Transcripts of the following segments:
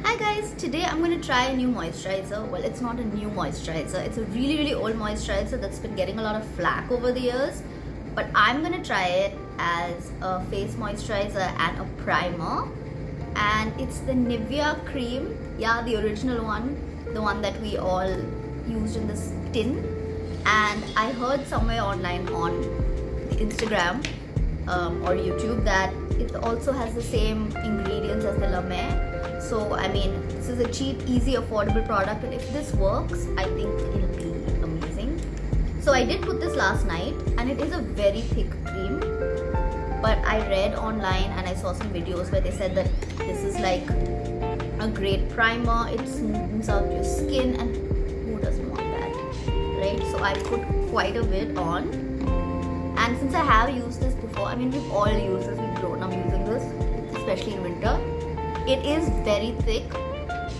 Hi guys, today I'm going to try a new moisturizer. Well, it's not a new moisturizer. It's a really old moisturizer that's been getting a lot of flack over the years. But I'm going to try it as a face moisturizer and a primer. And it's the Nivea Creme. Yeah, the original one. The one that we all used in this tin. And I heard somewhere online on Instagram or YouTube that it also has the same ingredients as the Laneige. So I mean, this is a cheap, easy, affordable product, and if this works, I think it'll be amazing. So I did put this last night, and it is a very thick cream. But I read online and I saw some videos where they said that this is like a great primer. It smoothens out your skin, and who doesn't want that, right? So I put quite a bit on. And since I have used this before, I mean, we've all used this, we've grown up using this, especially in winter. It is very thick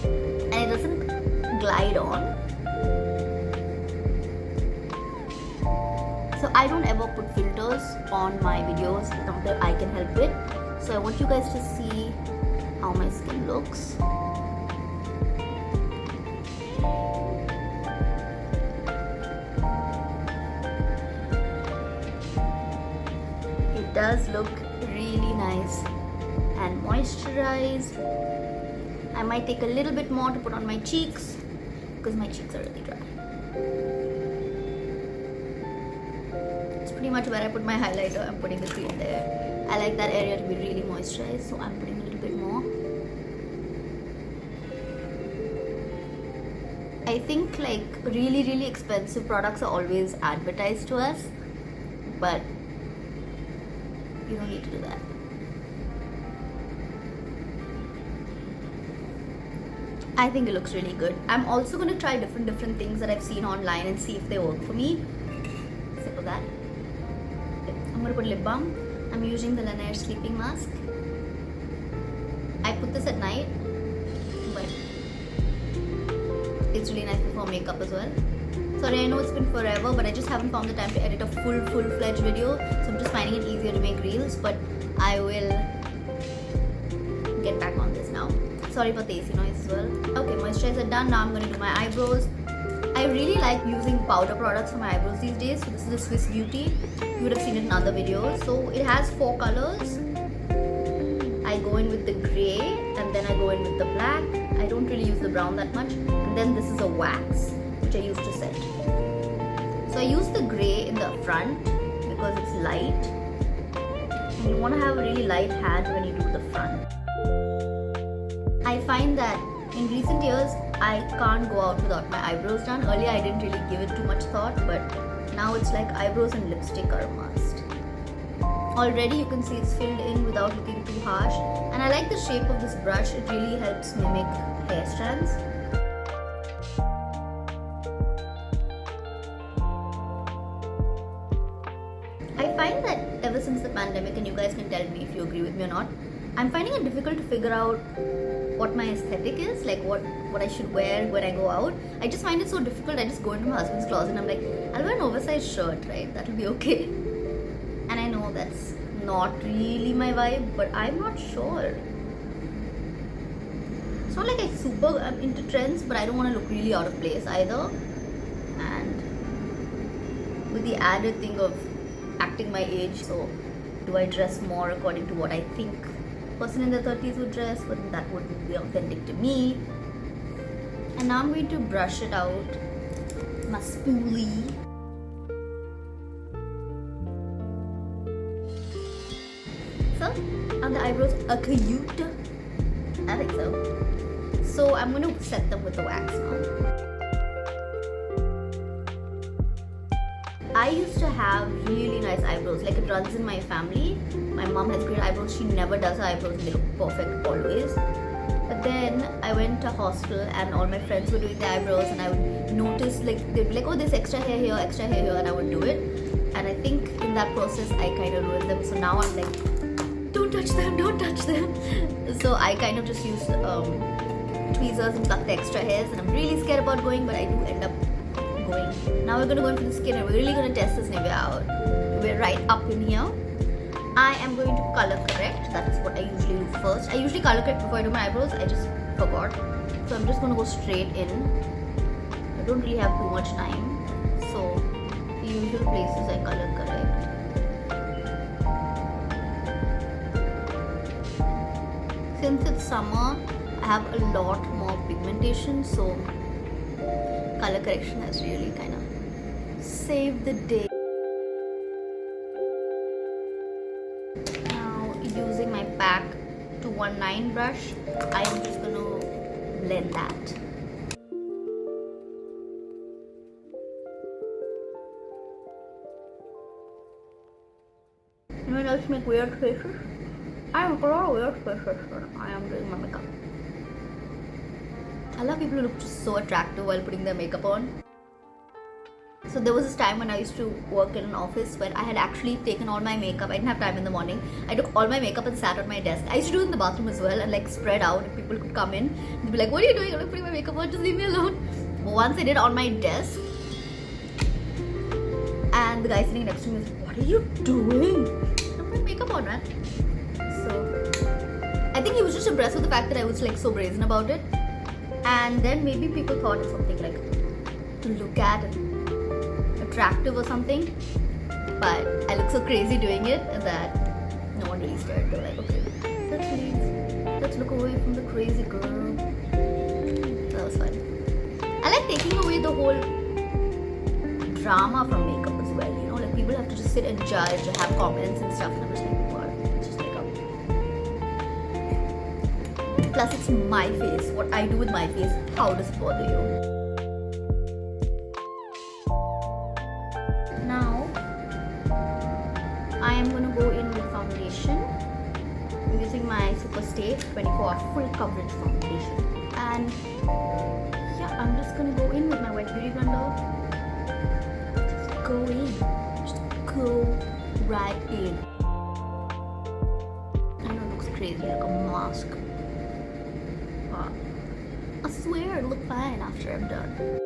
and it doesn't glide on. So I don't ever put filters on my videos, not that I can help it. So I want you guys to see how my skin looks. It does look really nice and moisturized. I might take a little bit more to put on my cheeks because my cheeks are really dry. It's pretty much where I put my highlighter. I'm putting the cream there. I like that area to be really moisturized, so I'm putting a little bit more. I think like really expensive products are always advertised to us, but you don't need to do that. I think it looks really good. I'm also going to try different things that I've seen online and see if they work for me. Except for that, I'm going to put lip balm. I'm using the Laneige sleeping mask. I put this at night, but it's really nice before makeup as well. Sorry, I know it's been forever, but I just haven't found the time to edit a full-fledged video, so I'm just finding it easier to make reels, but I will get back on this now. Sorry for the AC noise as well. Okay, moisturizer done. Now I'm going to do my eyebrows. I really like using powder products for my eyebrows these days. So this is a Swiss Beauty. You would have seen it in other videos. So it has 4 colors. I go in with the grey and then I go in with the black. I don't really use the brown that much. And then this is a wax, which I use to set. So I use the grey in the front because it's light. And you want to have a really light hand when you do the front. I find that in recent years, I can't go out without my eyebrows done. Earlier, I didn't really give it too much thought, but now it's like eyebrows and lipstick are a must. Already, you can see it's filled in without looking too harsh. And I like the shape of this brush. It really helps mimic hair strands. I find that ever since the pandemic, and you guys can tell me if you agree with me or not, I'm finding it difficult to figure out what my aesthetic is, like what I should wear when I go out. I just find it so difficult. I just go into my husband's closet and I'm like, I'll wear an oversized shirt, right? That'll be okay. And I know that's not really my vibe, but I'm not sure. It's not like I'm into trends, but I don't want to look really out of place either. And with the added thing of acting my age, so do I dress more according to what I think person in their 30s would dress, but that wouldn't be authentic to me. And now I'm going to brush it out. My spoolie. So, are the eyebrows cute? I think so. So I'm going to set them with the wax now. I used to have really nice eyebrows, like it runs in my family. My mom has great eyebrows. She never does her eyebrows and they look perfect always. But then I went to hostel and all my friends were doing their eyebrows and I would notice like they'd be like, oh, there's extra hair here, and I would do it. And I think in that process I kind of ruined them. So now I'm like, don't touch them. So I kind of just use tweezers and pluck the extra hairs, and I'm really scared about going, but I do end up going. Now we're going to go in for the skin and we're really going to test this Nivea out. We're right up in here. I am going to color correct. That's what I usually do first. I usually color correct before I do my eyebrows. I just forgot. So I'm just going to go straight in. I don't really have too much time. So the usual places I color correct. Since it's summer, I have a lot more pigmentation. So color correction has really kind of saved the day. Using my PAC 219 brush, I am just going to blend that. Anyone else make weird faces? I make a lot of weird faces when I am doing my makeup. I love people who look so attractive while putting their makeup on. So there was this time when I used to work in an office where I had actually taken all my makeup. I didn't have time in the morning. I took all my makeup and sat on my desk. I used to do it in the bathroom as well and like spread out. People could come in and they'd be like, what are you doing? I'm putting my makeup on, just leave me alone. But once I did it on my desk, and the guy sitting next to me was like, what are you doing? I'm putting makeup on, man. So I think he was just impressed with the fact that I was like so brazen about it. And then maybe people thought it's something like to look at and attractive or something, but I look so crazy doing it that no one really stared. They're like, okay, let's leave, let's look away from the crazy girl. That was fun. I like taking away the whole drama from makeup as well, you know, like people have to just sit and judge and have comments and stuff, and I'm just like, what, it's just makeup. Plus it's my face, what I do with my face, how does it bother you? I am going to go in with foundation. I'm using my Super Stay 24 Hour Full Coverage Foundation. And yeah, I'm just going to go in with my Wet Beauty Blender. Just go in. Just go right in. I know it looks crazy, like a mask. But I swear it'll look fine after I'm done.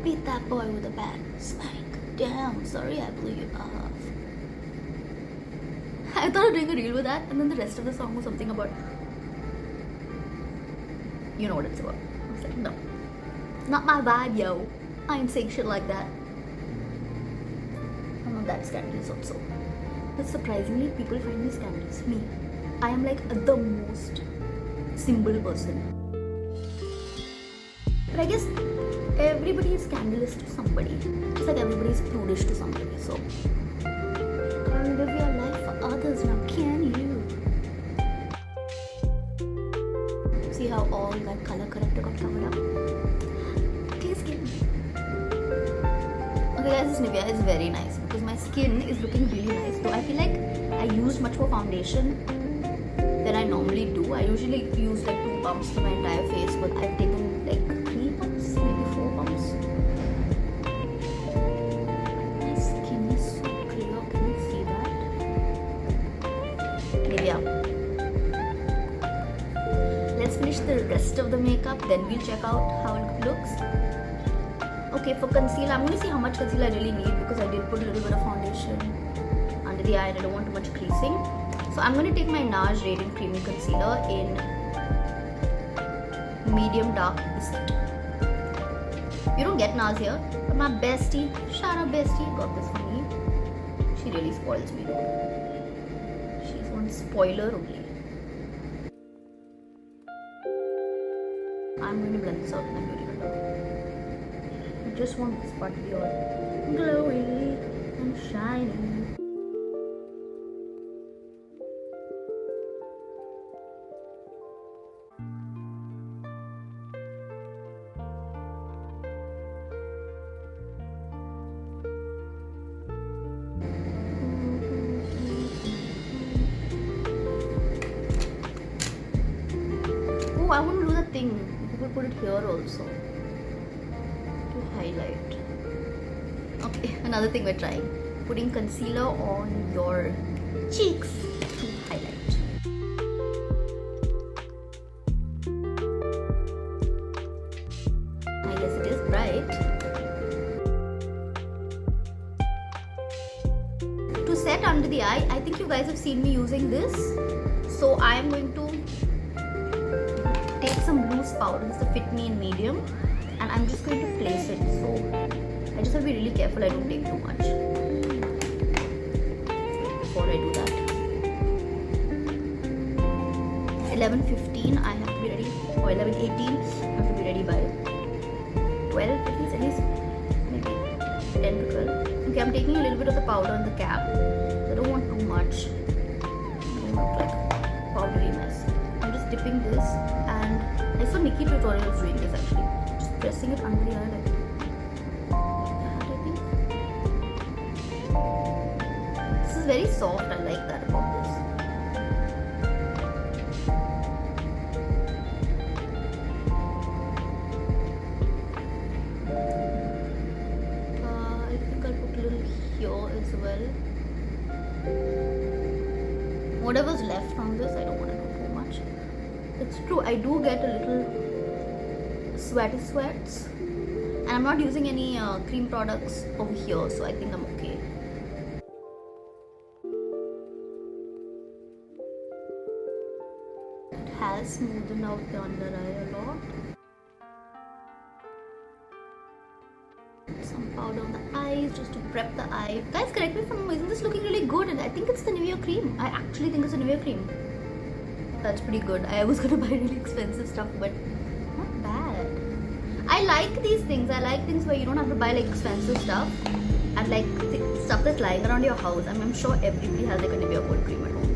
Beat that boy with a bat. Smack. Damn, sorry I blew you off. I thought of doing a reel with that, and then the rest of the song was something about, you know what it's about. I was like, no. Not my vibe, yo. I ain't saying shit like that. I'm not that scandalous also. But surprisingly, people find me scandalous. Me. I am like the most simple person. But I guess everybody is scandalous to somebody. Just like everybody is prudish to somebody. So, can't live your life for others now, can you? See how all that color corrector got covered up? Clear skin. Okay guys, this Nivea is very nice because my skin is looking really nice. So I feel like I used much more foundation than I normally do. I usually use like 2 pumps for my entire face, but I've taken like 3 pumps, maybe 4 pumps. My skin is so clear, can you see that? Nivea. Let's finish the rest of the makeup, then we'll check out how it looks. Okay, for concealer, I'm going to see how much concealer I really need because I did put a little bit of foundation under the eye and I don't want too much creasing. So I'm going to take my NARS Radiant Creamy Concealer in medium dark biscuit. You don't get NARS here, but my bestie, shout out bestie, got this for me. She really spoils me though. She's one spoiler only. I'm going to blend this out with my beauty blender. I just want this part to be all glowy and shiny. Oh, I want to do the thing. People put it here also to highlight. Okay, another thing we're trying. Putting concealer on your cheeks to highlight. to set under the eye, I think you guys have seen me using this. So I am going to take some loose powder. This is the Fit Me in medium, and I'm just going to place it. So I just have to be really careful I don't take too much before I do that. 11:15 I have to be ready, or 11:18 I have to be ready by 12 at least maybe 10 to 12. Okay, I'm taking a little bit of the powder on the cap. I don't want too much. I don't want like powdery mess. I'm just dipping this, and I saw Nikki tutorials doing this actually. Just pressing it under the eye like that, I think. This is very soft. I like that about this. Whatever's left on this, I don't want to do too much. It's true, I do get a little sweaty sweats, and I'm not using any cream products over here, so I think I'm okay. It has smoothened out the under eye a lot. Some powder on the eyes just to prep the eye. Guys, correct me if I'm wrong, isn't this looking really good? And I think it's the Nivea Creme. I actually think it's a Nivea Creme. That's pretty good. I was gonna buy really expensive stuff, but not bad. I like these things. I like things where you don't have to buy like expensive stuff and like stuff that's lying around your house. I'm sure everybody has like a Nivea cold cream at home.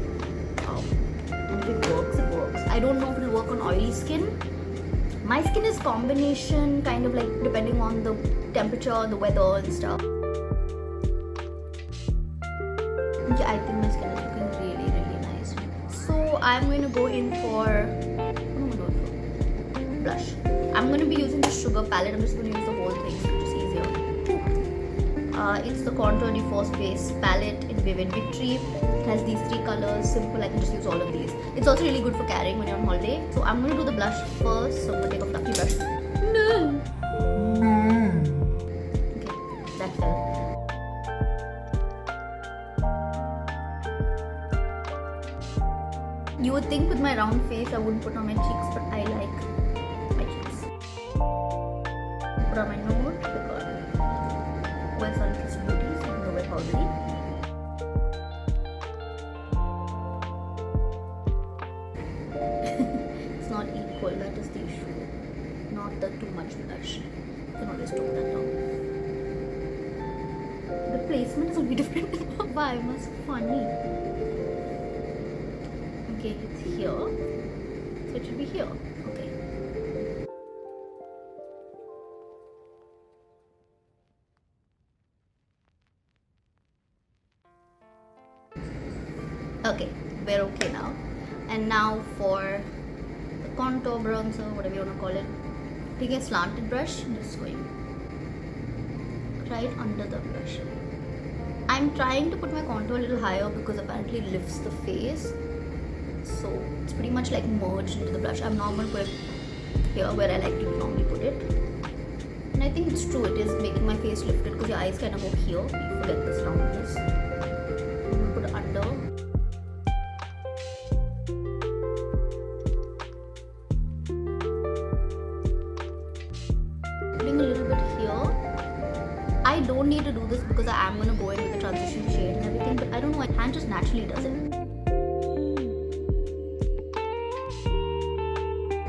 And if it works, it works. I don't know if it'll work on oily skin. My skin is combination, kind of like depending on the temperature, the weather and stuff. Yeah, I think my skin is looking really, really nice. So I'm going to go in for, blush. I'm going to be using the sugar palette. I'm just going to use the whole thing, which is easier. It's the Contour de Force Base palette in Vivid Victory. It has these 3 colors, simple. I can just use all of these. It's also really good for carrying when you're on holiday. So I'm going to do the blush first. So I'm going to take a fluffy brush. No! Okay, that fell. You would think with my round face I wouldn't put on my cheeks, but I like my cheeks. Put on my nose because we're sun-kissed beauties, even though we're powdery. It's not equal, that is the issue. Not the too much blush. You can always tone that down. The placement is a bit different. Why? It was funny. Okay, it's here. So it should be here. Okay. Okay, we're okay now. And now for the contour bronzer, whatever you want to call it. Take a slanted brush and just going right under the brush. I'm trying to put my contour a little higher because apparently it lifts the face. So it's pretty much like merged into the blush. I'm not going to put it here where I like to normally put it. And I think it's true, it is making my face lifted because your eyes kind of go here. You forget this roundness. I'm going to put it under. Putting a little bit here. I don't need to do this because I am going to go in with the transition shade and everything, but I don't know, my hand just naturally does it.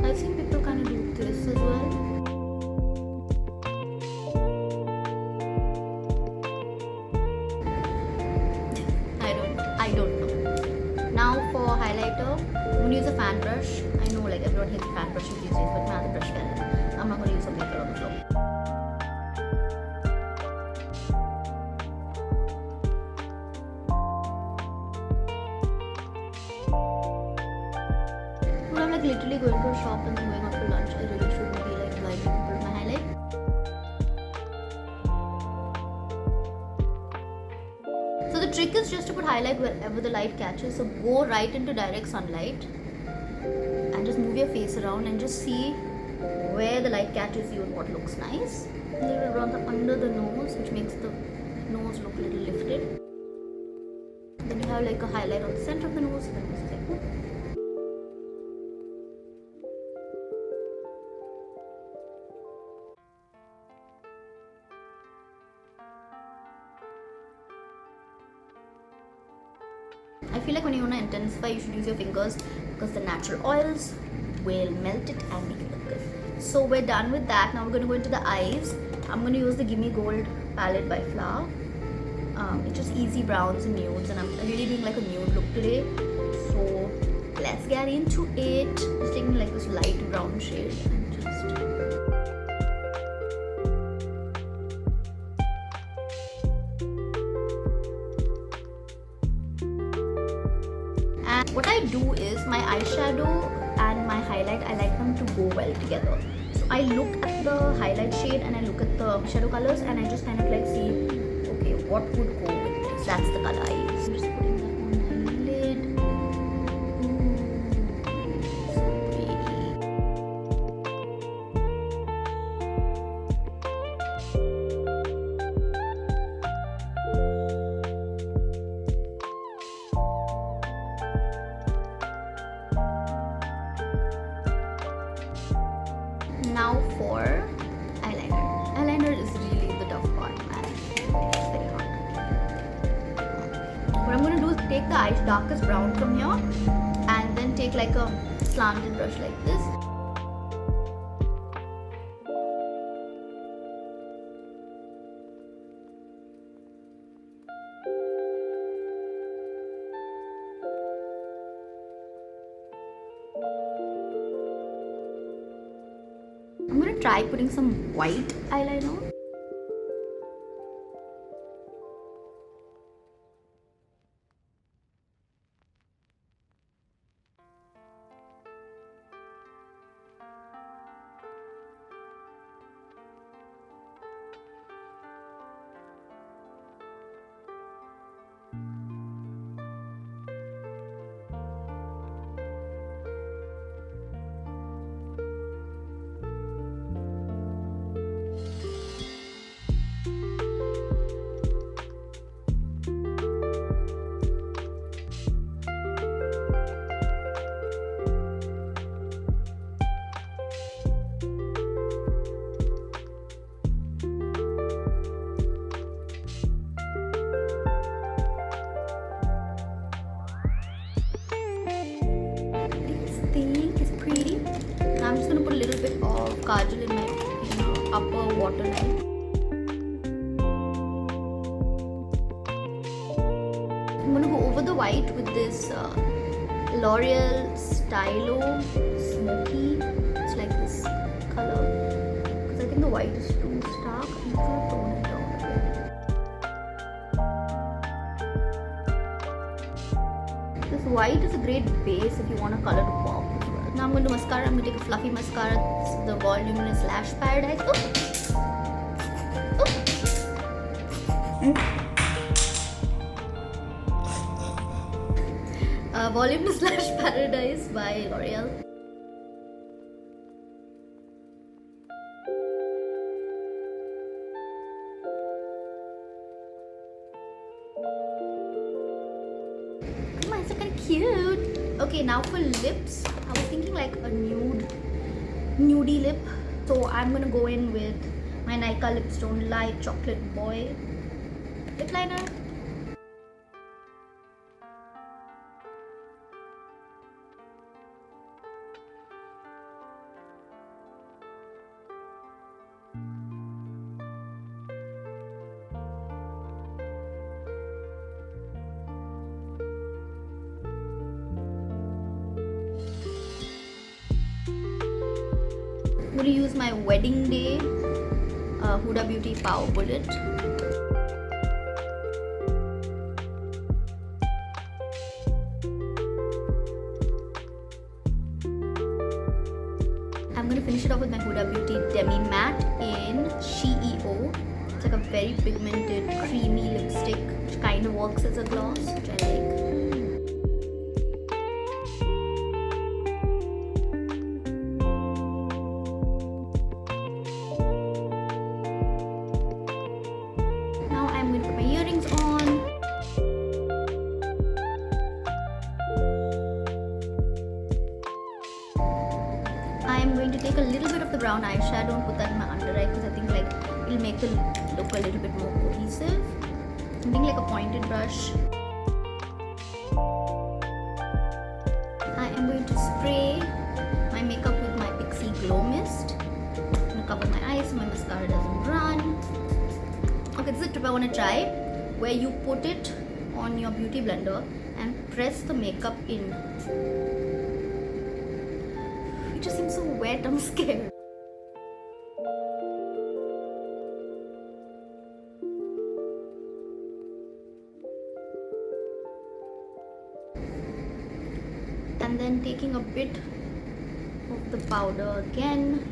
I've seen people kind of do this as well. I don't know. Now for highlighter, I'm going to use a fan brush. I know like everyone hates fan brushes these days, but my other brush fell. I'm not going to use a maker on the floor. I'm like literally going to a shop and then going out for lunch. I really shouldn't be like blinding people with my highlight. So the trick is just to put highlight wherever the light catches. So go right into direct sunlight and just move your face around and just see where the light catches you and what looks nice. A little around under the nose, which makes the nose look a little lifted. Then you have like a highlight on the center of the nose. The nose is like, whoop. I feel like when you want to intensify, you should use your fingers because the natural oils will melt it and make it look good. So we're done with that. Now we're going to go into the eyes. I'm going to use the Gimme Gold palette by Flower. It's just easy browns and nudes, and I'm really doing like a nude look today. So let's get into it. Just taking like this light brown shade and just... And what I do is my eyeshadow and my highlight, I like them to go well together. So I look at the highlight shade and I look at the shadow colors and I just kind of like see, okay, what would go with this? That's the color I use. I'm just putting that on my lid. Ooh, so Now for eyeliner. Eyeliner is really the tough part, man. It's very hard. What I'm going to do is take the darkest brown from here and then take like a slanted brush like this. I'm going to try putting some white eyeliner. I'm just going to put a little bit of kajal in my upper waterline. I'm going to go over the white with this L'Oreal Stylo Smoky. It's like this color. Because I think the white is too stark. I'm just going to tone it down a bit. This white is a great base if you want a color to pop. Now I'm going to mascara. I'm going to take a fluffy mascara. This is the Voluminous Lash Paradise. Voluminous Lash Paradise by L'Oreal. Come on, it's so kind of cute. Okay, now for lips. I was thinking like a nudie lip. So I'm gonna go in with my Nykaa Lipstone Light Chocolate Boy lip liner. I'm going to use my Wedding Day Huda Beauty Power Bullet. I'm going to finish it off with my Huda Beauty Demi Matte in CEO. It's like a very pigmented, creamy lipstick which kind of works as a gloss, which I like. take a little bit of the brown eyeshadow and put that in my under eye because I think like it'll make the look a little bit more cohesive. Something like a pointed brush. I am going to spray my makeup with my Pixie Glow Mist. I'm going to cover my eyes so my mascara doesn't run. Okay, this is a tip I want to try, where you put it on your beauty blender and press the makeup in. It just seems so wet, I'm scared. And then taking a bit of the powder again.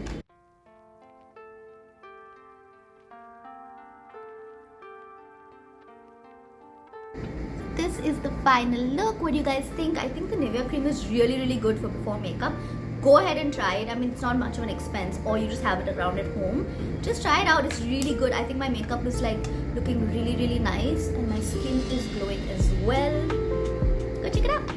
This is the final look. What do you guys think? I think the Nivea Creme is really good for before makeup. Go ahead and try it. I mean, it's not much of an expense, or you just have it around at home. Just try it out. It's really good. I think my makeup is like looking really nice, and my skin is glowing as well. Go check it out.